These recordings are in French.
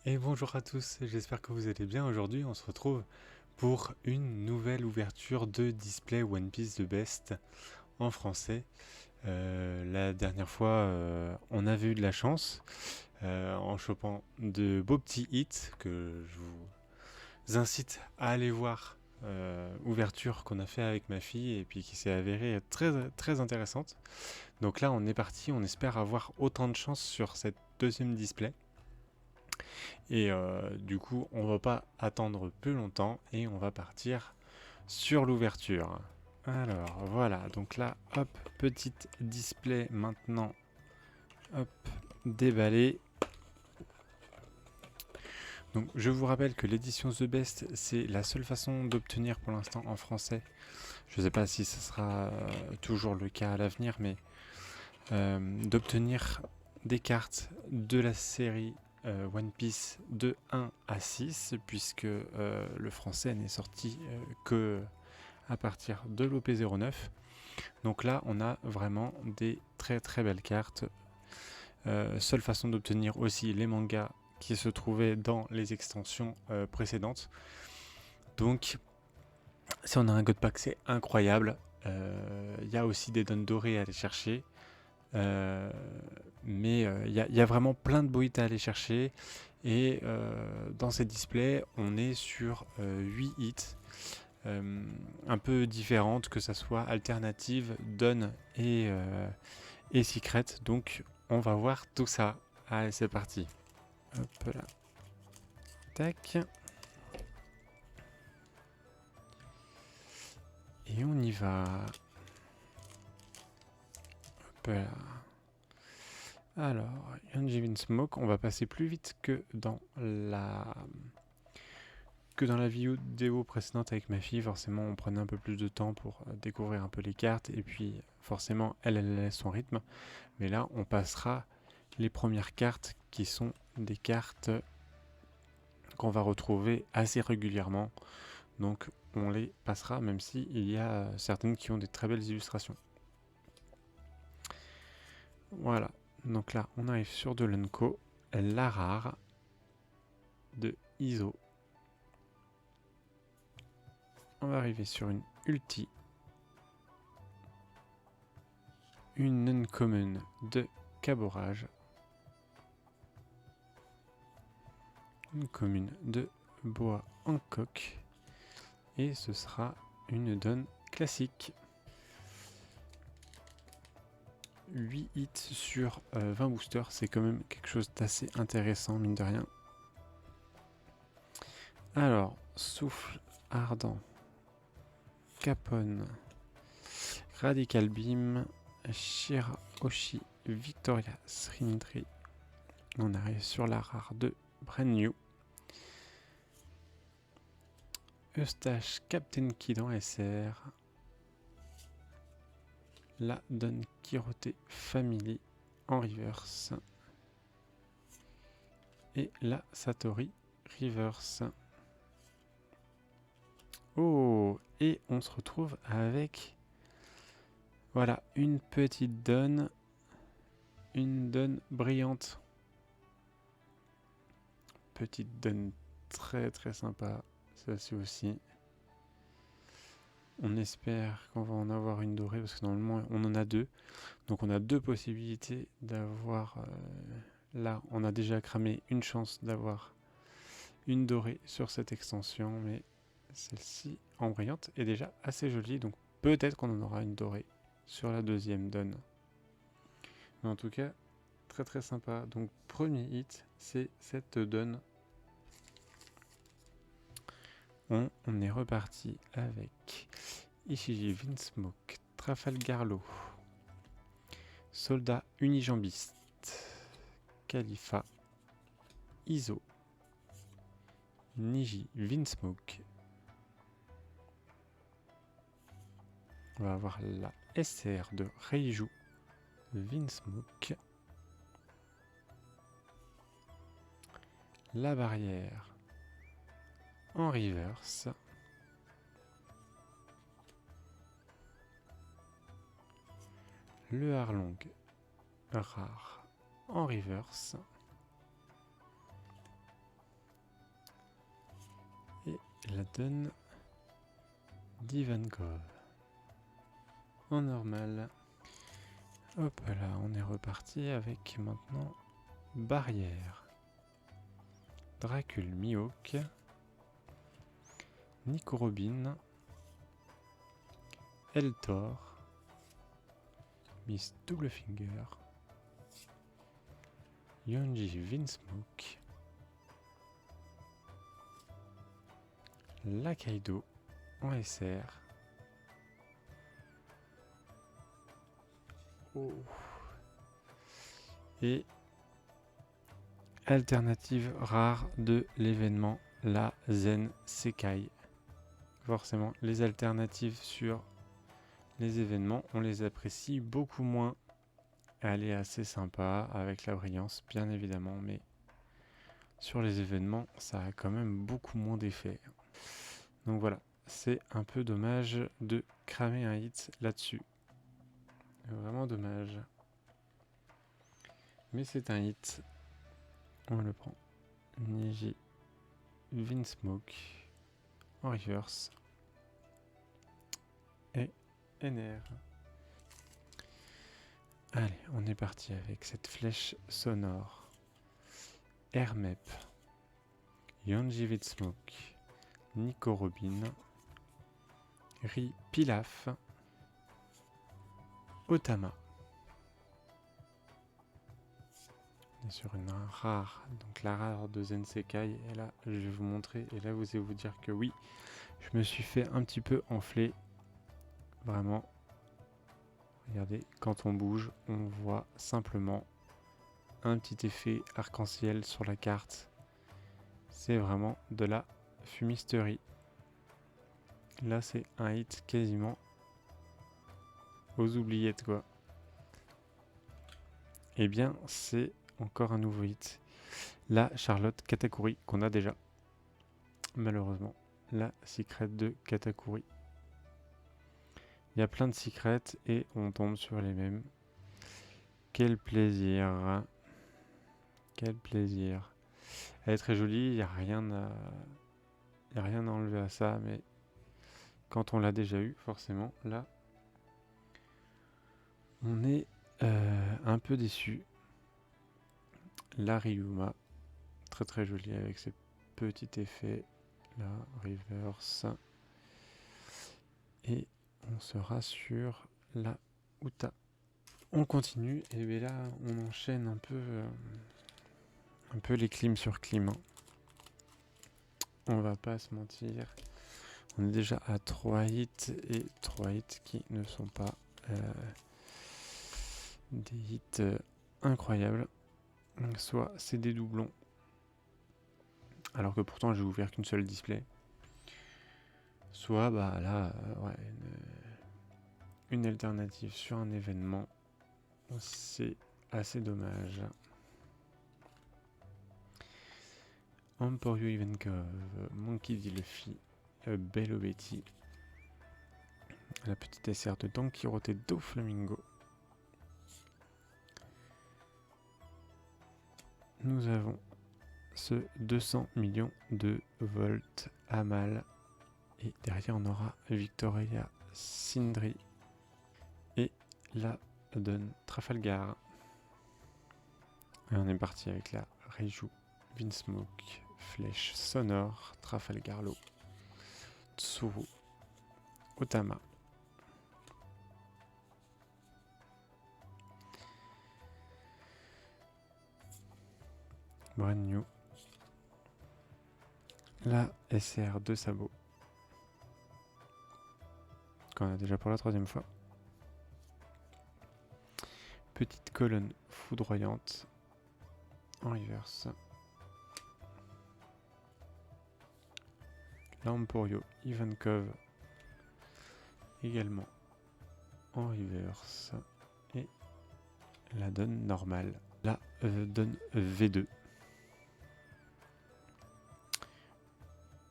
Et bonjour à tous, j'espère que vous allez bien. Aujourd'hui, on se retrouve pour une nouvelle ouverture de display One Piece The Best en français. La dernière fois, on avait eu de la chance en chopant de beaux petits hits que je vous incite à aller voir. Ouverture qu'on a fait avec ma fille et puis qui s'est avérée très, très intéressante. Donc là, on est parti, on espère avoir autant de chance sur cette deuxième display. Et du coup, on va pas attendre plus longtemps et on va partir sur l'ouverture. Alors voilà, donc là, hop, petite display maintenant, hop, déballé. Donc je vous rappelle que l'édition The Best, c'est la seule façon d'obtenir pour l'instant en français. Je ne sais pas si ce sera toujours le cas à l'avenir, mais d'obtenir des cartes de la série One Piece de 1 à 6, puisque le français n'est sorti que à partir de l'OP09. Donc là, on a vraiment des très très belles cartes. Seule façon d'obtenir aussi les mangas qui se trouvaient dans les extensions précédentes. Donc, si on a un God Pack, c'est incroyable. Il y a aussi des dons dorés à aller chercher. Mais il y a vraiment plein de boîtes à aller chercher. Et dans ces displays, on est sur 8 hits. Un peu différentes, que ça soit alternative, Dawn et Secret. Donc on va voir tout ça. Allez, c'est parti. Hop là. Tac. Et on y va. Hop là. Alors, Yonjin Smoke, on va passer plus vite que dans la vidéo précédente avec ma fille. Forcément, on prenait un peu plus de temps pour découvrir un peu les cartes et puis forcément, elle laisse son rythme. Mais là, on passera les premières cartes qui sont des cartes qu'on va retrouver assez régulièrement. Donc, on les passera, même s'il y a certaines qui ont des très belles illustrations. Voilà. Donc là, on arrive sur de l'Unco, la rare de Iso. On va arriver sur une ulti, une uncommon de Caborage, une commune de Bois Hancock, et ce sera une donne classique. 8 hits sur 20 boosters, c'est quand même quelque chose d'assez intéressant, mine de rien. Alors, souffle ardent, Capone, Radical Beam, Shirahoshi, Victoria, Srindri. On arrive sur la rare de Brand New. Eustache, Captain Kid en SR. La Don Quixote Family en reverse. Et la Satori reverse. Oh, et on se retrouve avec, voilà, une petite donne, une donne brillante. Petite donne très très sympa, celle-ci aussi. On espère qu'on va en avoir une dorée parce que normalement on en a deux. Donc on a deux possibilités d'avoir, là on a déjà cramé une chance d'avoir une dorée sur cette extension, mais celle-ci en brillante est déjà assez jolie, donc peut-être qu'on en aura une dorée sur la deuxième donne. Mais en tout cas, très très sympa. Donc premier hit, c'est cette donne. On est reparti avec Ishiji Vinsmoke, Trafalgar Law, Soldat Unijambiste, Khalifa, Iso, Niji Vinsmoke. On va avoir la SR de Reiju Vinsmoke. La barrière en reverse. Le Harlong rare en reverse. la donne d'Ivankov. En normal. Hop là, on est reparti avec maintenant Barrière. Dracul Mihawk. Nico Robin. Eltor. Miss Doublefinger. Yonji Vinsmoke. Lakaido en SR. Oh. Et alternative rare de l'événement, la Zen Sekai. Forcément, les alternatives sur les événements, on les apprécie beaucoup moins. Elle est assez sympa avec la brillance, bien évidemment, mais sur les événements, ça a quand même beaucoup moins d'effet. Donc voilà, c'est un peu dommage de cramer un hit là-dessus. Vraiment dommage. Mais c'est un hit. On le prend. Niji Vinsmoke en reverse. Et NR. Allez, on est parti avec cette flèche sonore. Hermep. Yonji Vinsmoke. Nico Robin. Ri Pilaf. Otama. On est sur une rare, donc la rare de Zen Sekai. Et là, je vais vous montrer, et là, vous allez vous dire que oui, je me suis fait un petit peu enfler. Vraiment. Regardez, quand on bouge, on voit simplement un petit effet arc-en-ciel sur la carte. C'est vraiment de la fumisterie. Là, c'est un hit quasiment aux oubliettes, quoi. Eh bien, c'est encore un nouveau hit. La Charlotte Katakuri, qu'on a déjà. Malheureusement. La secret de Katakuri. Il y a plein de secrets et on tombe sur les mêmes. Quel plaisir. Quel plaisir. Elle est très jolie, il n'y a rien à enlever à ça, mais quand on l'a déjà eu, forcément, là, on est un peu déçu. La Ryuma, très très jolie avec ses petits effets. Là, reverse. Et on sera sur la Uta. On continue, et bien là, on enchaîne un peu les clims sur clim. On va pas se mentir. On est déjà à 3 hits et 3 hits qui ne sont pas des hits incroyables. Soit c'est des doublons, alors que pourtant j'ai ouvert qu'une seule display. Soit bah là, ouais, une alternative sur un événement. C'est assez dommage. Emporio Ivankov, Monkey D. Luffy, Bello Betty, la petite SR de Don Quirote do Flamingo. Nous avons ce 200 millions de volts à mal. Et derrière, on aura Victoria Sindri et la donne Trafalgar. Et on est parti avec la Reiju Vinsmoke, flèche sonore, Trafalgarlo, Tsuru, Otama. Brand new. La SR de Sabot. Qu'on a déjà pour la 3e fois. Petite colonne foudroyante en reverse. L'Emporio Ivankov également en reverse. Et la donne normale. La donne V2.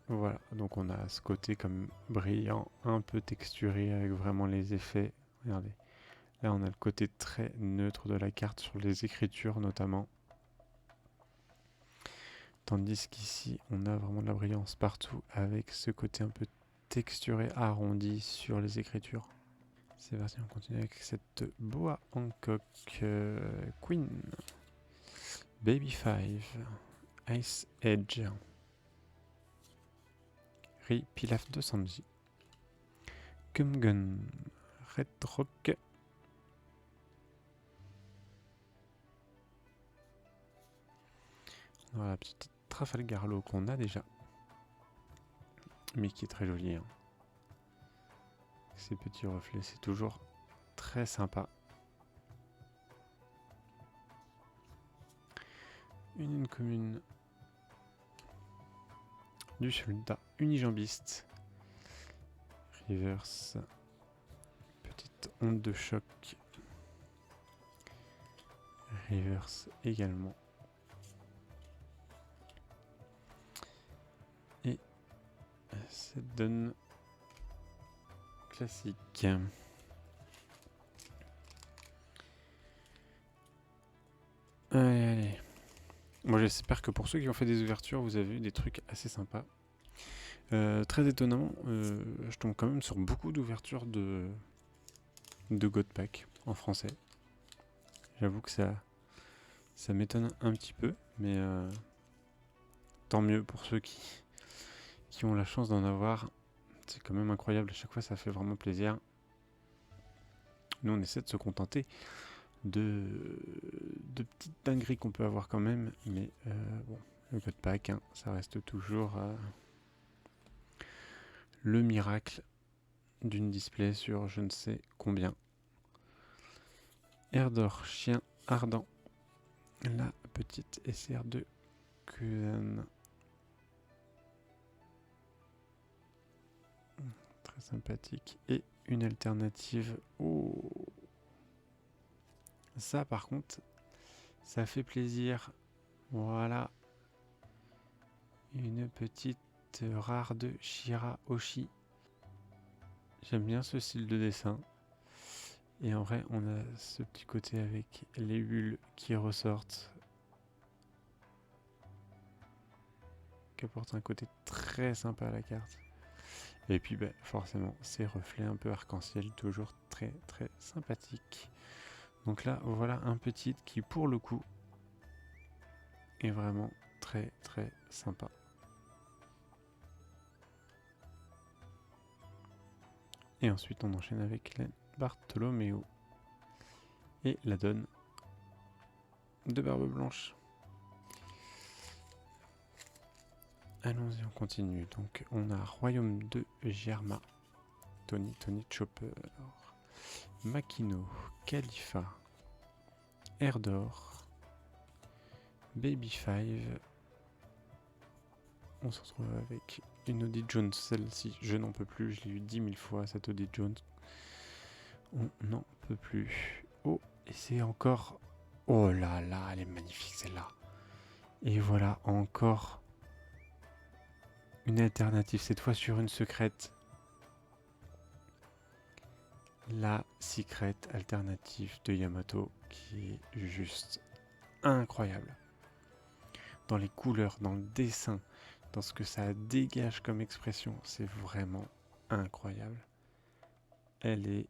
Voilà, donc on a ce côté comme brillant, un peu texturé avec vraiment les effets. Regardez, là on a le côté très neutre de la carte sur les écritures notamment. Tandis qu'ici, on a vraiment de la brillance partout avec ce côté un peu texturé, arrondi sur les écritures. C'est parti, on continue avec cette Boa Hancock Queen. Baby 5. Ice Edge. Pilaf de Sanji. Kumgun. Red Rock. Voilà la petite Trafalgar Law qu'on a déjà. Mais qui est très jolie. Hein. Ces petits reflets, c'est toujours très sympa. Une commune du soldat unijambiste. Reverse. Petite onde de choc. Reverse également. Et ça donne classique. Allez. Moi j'espère que pour ceux qui ont fait des ouvertures, vous avez eu des trucs assez sympas. Très étonnamment, je tombe quand même sur beaucoup d'ouvertures de God Pack en français. J'avoue que ça m'étonne un petit peu, mais tant mieux pour ceux qui ont la chance d'en avoir. C'est quand même incroyable, à chaque fois ça fait vraiment plaisir. Nous on essaie de se contenter de petites dingueries qu'on peut avoir quand même, mais bon, le God Pack, hein, ça reste toujours le miracle d'une display sur je ne sais combien. Erdor, chien ardent. La petite SR2 Kusan. Très sympathique. Et une alternative. Oh, ça par contre, ça fait plaisir. Voilà. Une petite rare de Shira Oshi. J'aime bien ce style de dessin. Et en vrai, on a ce petit côté avec les bulles qui ressortent. Qui apporte un côté très sympa à la carte. Et puis bah, forcément, ces reflets un peu arc-en-ciel, toujours très très sympathiques. Donc là, voilà un petit qui pour le coup est vraiment très très sympa. Et ensuite, on enchaîne avec la Bartholoméo et la donne de Barbe Blanche. Allons-y, on continue. Donc, on a Royaume de Germa, Tony Chopper, Makino, Khalifa, Erdor, Baby 5. On se retrouve avec une Audie Jones. Celle-ci, je n'en peux plus. Je l'ai eu 10 000 fois, cette Audie Jones. On n'en peut plus. Oh, et c'est encore... Oh là là, elle est magnifique celle-là. Et voilà, encore une alternative, cette fois sur une secrète. La secret alternative de Yamato qui est juste incroyable. Dans les couleurs, dans le dessin, dans ce que ça dégage comme expression, c'est vraiment incroyable. Elle est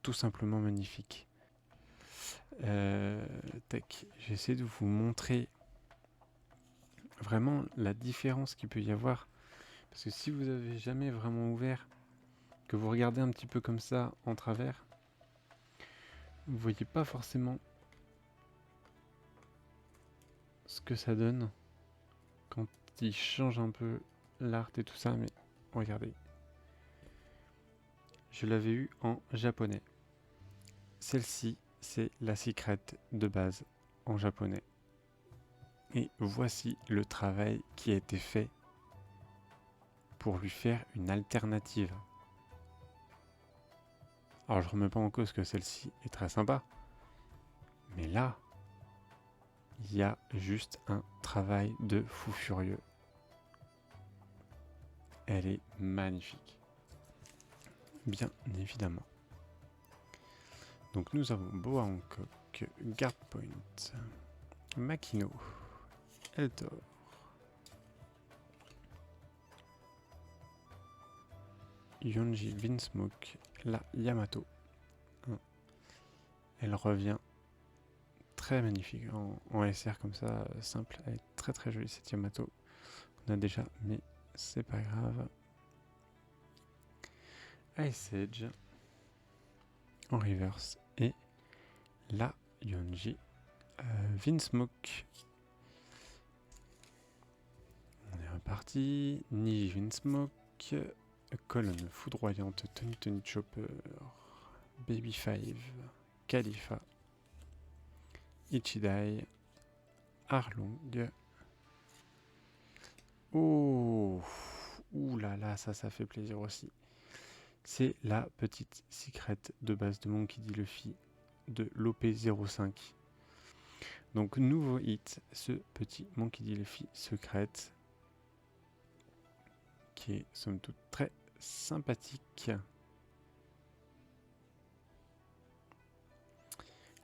tout simplement magnifique. J'essaie de vous montrer vraiment la différence qu'il peut y avoir. Parce que si vous avez jamais vraiment ouvert, que vous regardez un petit peu comme ça en travers, vous voyez pas forcément ce que ça donne quand il change un peu l'art et tout ça. Mais regardez, je l'avais eu en japonais. Celle-ci, c'est la secret de base en japonais. Et voici le travail qui a été fait pour lui faire une alternative. Alors je remets pas en cause que celle-ci est très sympa, mais là, il y a juste un travail de fou furieux. Elle est magnifique, bien évidemment. Donc nous avons Boa Hancock, Guard Point, Makino, Eldor, Yonji Vinsmoke, la Yamato. Elle revient très magnifique en SR comme ça, simple. Elle est très très jolie cette Yamato. On a déjà, mais c'est pas grave. Ice Edge en reverse et la Yonji Vinsmoke. On est reparti. Niji Vinsmoke, colonne foudroyante, Tony Chopper, Baby 5, Khalifa, Ichidai, Arlong. Oh, ouh là là, ça fait plaisir aussi. C'est la petite secret de base de Monkey D. Luffy de l'OP05. Donc nouveau hit, ce petit Monkey D. Luffy secret qui est somme toute très sympathique.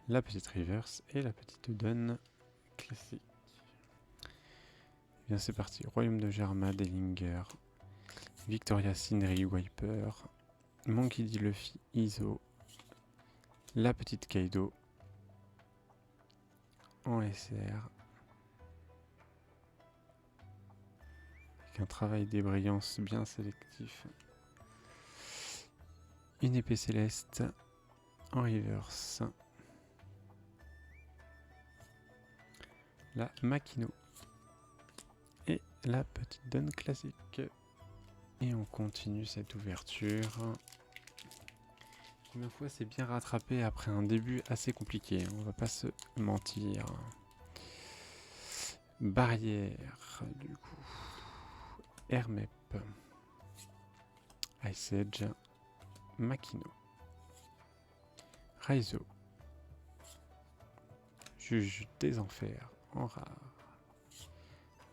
La petite reverse et la petite donne classique. Bien c'est parti, Royaume de Germa, Dellinger, Victoria Sindri, Wiper, Monkey D. Luffy, Iso, la petite Kaido en SR avec un travail débrillance bien sélectif. Une épée céleste en reverse, la Makino et la petite donne classique. Et on continue cette ouverture. Ma foi, c'est bien rattrapé après un début assez compliqué, on va pas se mentir. Barrière, du coup. Hermep. Ice Edge. Makino. Raizo. Juge des enfers en rare.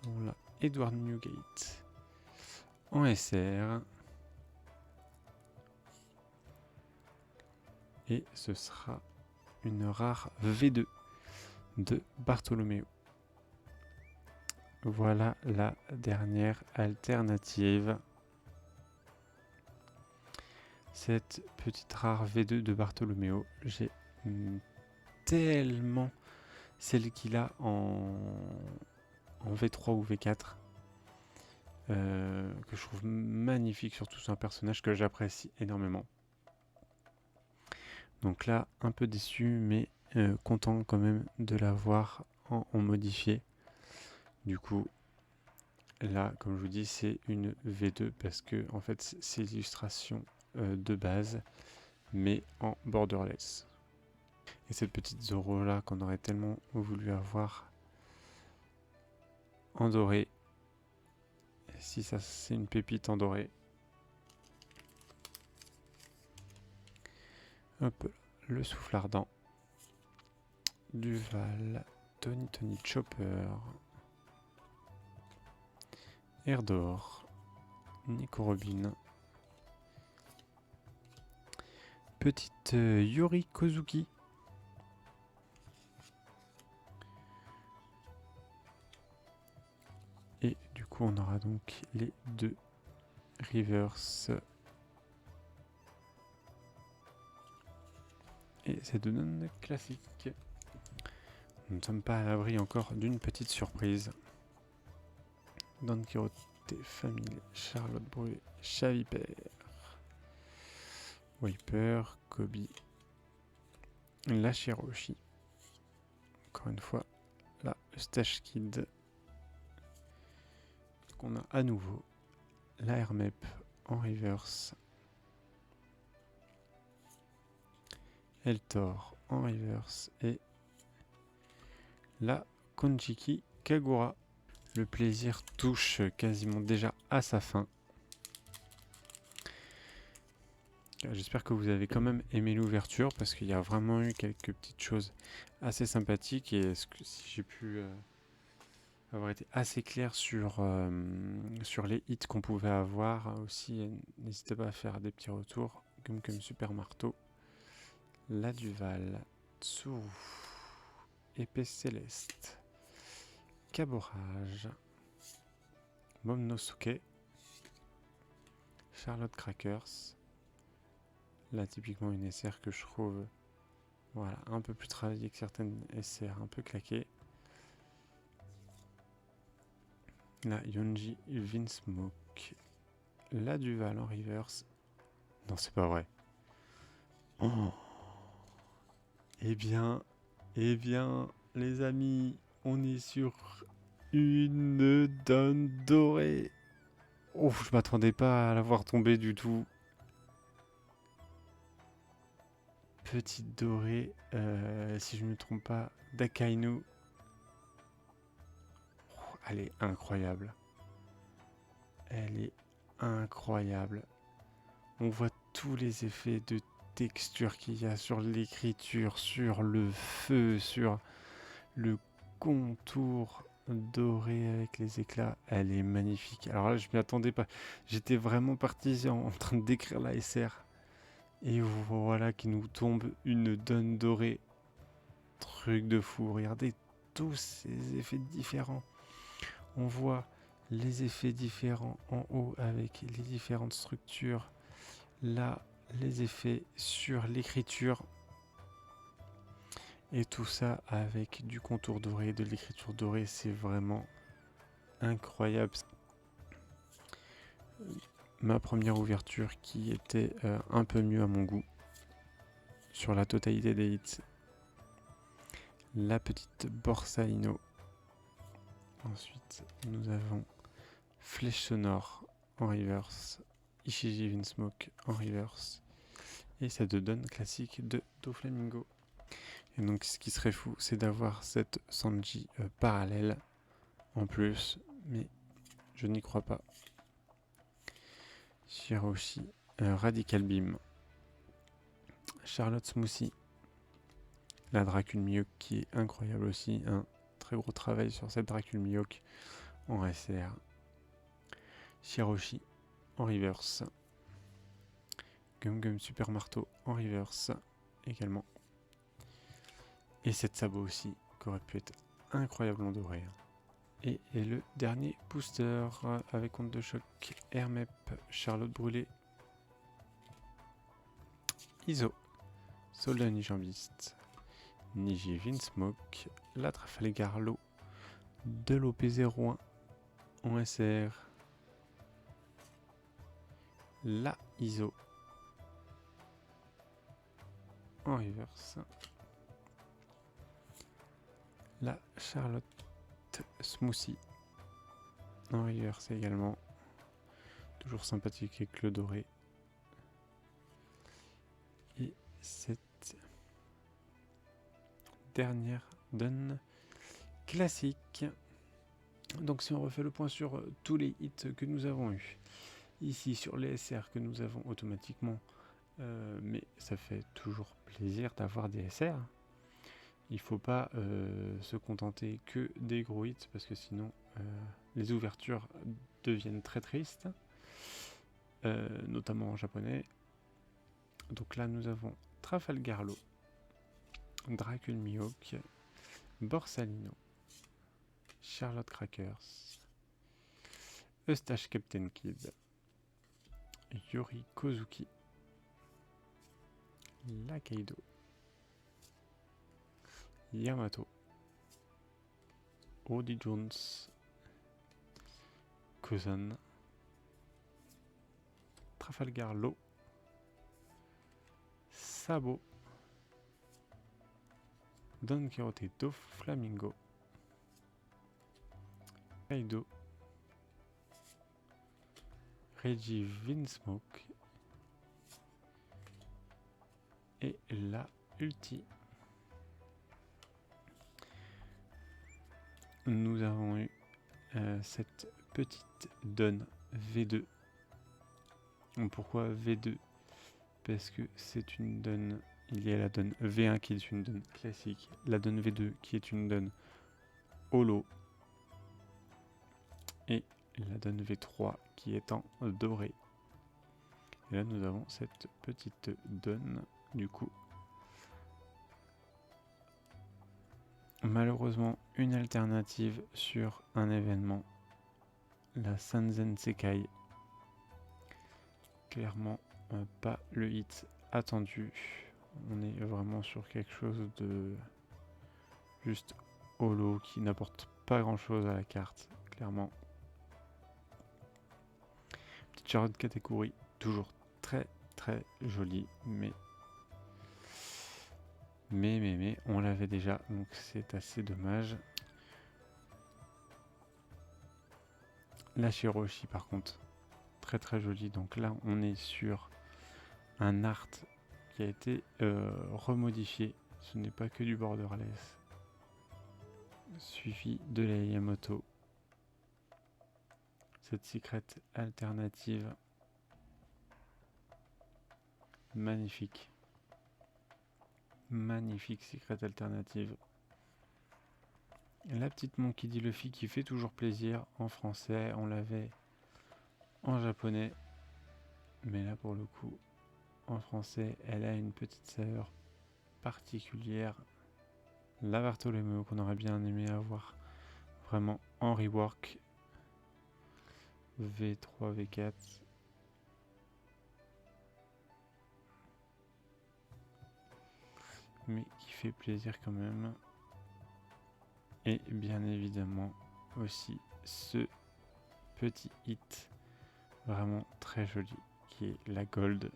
On a Edward Newgate en SR. Et ce sera une rare V2 de Bartholoméo. Voilà la dernière alternative. Cette petite rare V2 de Bartholoméo, j'ai tellement celle qu'il a en V3 ou V4 que je trouve magnifique, surtout c'est un personnage que j'apprécie énormément. Donc là, un peu déçu, mais content quand même de l'avoir en modifié. Du coup, là, comme je vous dis, c'est une V2 parce que en fait, c'est l'illustration de base, mais en borderless. Et cette petite Zoro là qu'on aurait tellement voulu avoir en doré. Si ça, c'est une pépite en doré. Hop, le souffle ardent. Duval, Tony Chopper. Erdor, Nico Robin. Petite Yori Kozuki. Et du coup, on aura donc les deux reverse. Et c'est de non classique. Nous ne sommes pas à l'abri encore d'une petite surprise. Don Quirote, Famille, Charlotte Bruet, Chaviper, Wiper, Kobe, la Shiroshi. Encore une fois, la Eustache Kid. On a à nouveau la Hermep en reverse. Eltor en reverse et la Konjiki Kagura. Le plaisir touche quasiment déjà à sa fin. J'espère que vous avez quand même aimé l'ouverture parce qu'il y a vraiment eu quelques petites choses assez sympathiques et est-ce que si j'ai pu avoir été assez clair sur les hits qu'on pouvait avoir aussi, n'hésitez pas à faire des petits retours comme Super Marteau, la Duval, Tsuru, Épée Céleste, Caborage, Momonosuke, Charlotte Crackers. Là, typiquement une SR que je trouve voilà, un peu plus travaillée que certaines SR un peu claquées. La Yonji Vinsmoke. La Duval en reverse. Non, c'est pas vrai. Oh. Eh bien, les amis, on est sur une donne dorée. Oh, je m'attendais pas à la voir tomber du tout. Petite dorée, si je ne me trompe pas, d'Akainu. Oh, elle est incroyable. Elle est incroyable. On voit tous les effets de texture qu'il y a sur l'écriture, sur le feu, sur le contour doré avec les éclats. Elle est magnifique. Alors là, je m'y attendais pas. J'étais vraiment parti en train de décrire la SR. Et voilà qui nous tombe une donne dorée. Truc de fou. Regardez tous ces effets différents. On voit les effets différents en haut avec les différentes structures. Là, les effets sur l'écriture. Et tout ça avec du contour doré, de l'écriture dorée. C'est vraiment incroyable. Ma première ouverture qui était un peu mieux à mon goût sur la totalité des hits. La petite Borsalino. Ensuite, nous avons Flèche sonore en reverse, Ishiji Vinsmoke en reverse et cette donne classique de Doflamingo. Et donc, ce qui serait fou, c'est d'avoir cette Sanji parallèle en plus, mais je n'y crois pas. Shiroshi, Radical Beam, Charlotte Smoothie, la Dracul Mihawk qui est incroyable aussi, un très gros travail sur cette Dracul Mihawk en SR. Shiroshi en reverse, Gum Gum Super Marteau en reverse également, et cette sabot aussi qui aurait pu être incroyablement doré. Et le dernier booster avec onde de choc Hermep, Charlotte Brûlée, Iso, Soldat Nijambiste, Niji Vinsmoke, la Trafalgar Law, de l'OP01 en SR, la Iso en reverse, la Charlotte Smoothie en reverse également, toujours sympathique avec le doré, et cette dernière donne classique. Donc si on refait le point sur tous les hits que nous avons eu ici sur les SR que nous avons automatiquement, mais ça fait toujours plaisir d'avoir des SR. Il ne faut pas se contenter que des gros hits parce que sinon les ouvertures deviennent très tristes, notamment en japonais. Donc là nous avons Trafalgar Law, Dracul Mihawk, Borsalino, Charlotte Crackers, Eustache Captain Kid, Yori Kozuki, la Kaido, Yamato, Odi Jones, Kozan, Trafalgar Law, Sabo, Don Quixote Doflamingo, Kaido, Reggie Vinsmoke et la Ulti. Nous avons eu cette petite donne V2. Pourquoi V2? Parce que c'est une donne, il y a la donne V1 qui est une donne classique, la donne V2 qui est une donne holo, et la donne V3 qui est en doré. Et là nous avons cette petite donne du coup. Malheureusement une alternative sur un événement, la Sanzen Sekai, clairement pas le hit attendu. On est vraiment sur quelque chose de juste holo qui n'apporte pas grand chose à la carte, clairement. Petite Charlotte catégorie, toujours très très jolie, mais on l'avait déjà, donc c'est assez dommage. La Shiroshi par contre, très très jolie. Donc là on est sur un art qui a été remodifié. Ce n'est pas que du borderless. Suivi de la Yamato. Cette secret alternative. Magnifique. Magnifique secret alternative. La petite Monkey D. Luffy qui fait toujours plaisir en français. On l'avait en japonais. Mais là pour le coup, en français, elle a une petite saveur particulière. La Bartholomew qu'on aurait bien aimé avoir vraiment en rework. V3, V4. Mais qui fait plaisir quand même. Et bien évidemment aussi ce petit hit vraiment très joli qui est la Gold.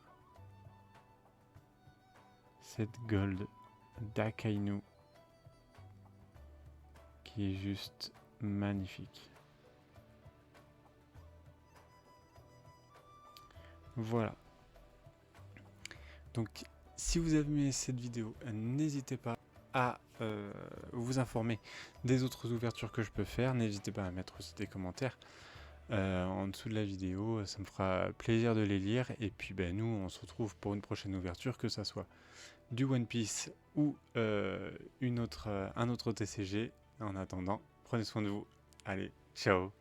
Cette Gold d'Akainu qui est juste magnifique. Voilà. Donc si vous avez aimé cette vidéo, n'hésitez pas à vous informer des autres ouvertures que je peux faire. N'hésitez pas à mettre aussi des commentaires en dessous de la vidéo. Ça me fera plaisir de les lire. Et puis nous, on se retrouve pour une prochaine ouverture, que ça soit du One Piece ou un autre TCG. En attendant, prenez soin de vous. Allez, ciao!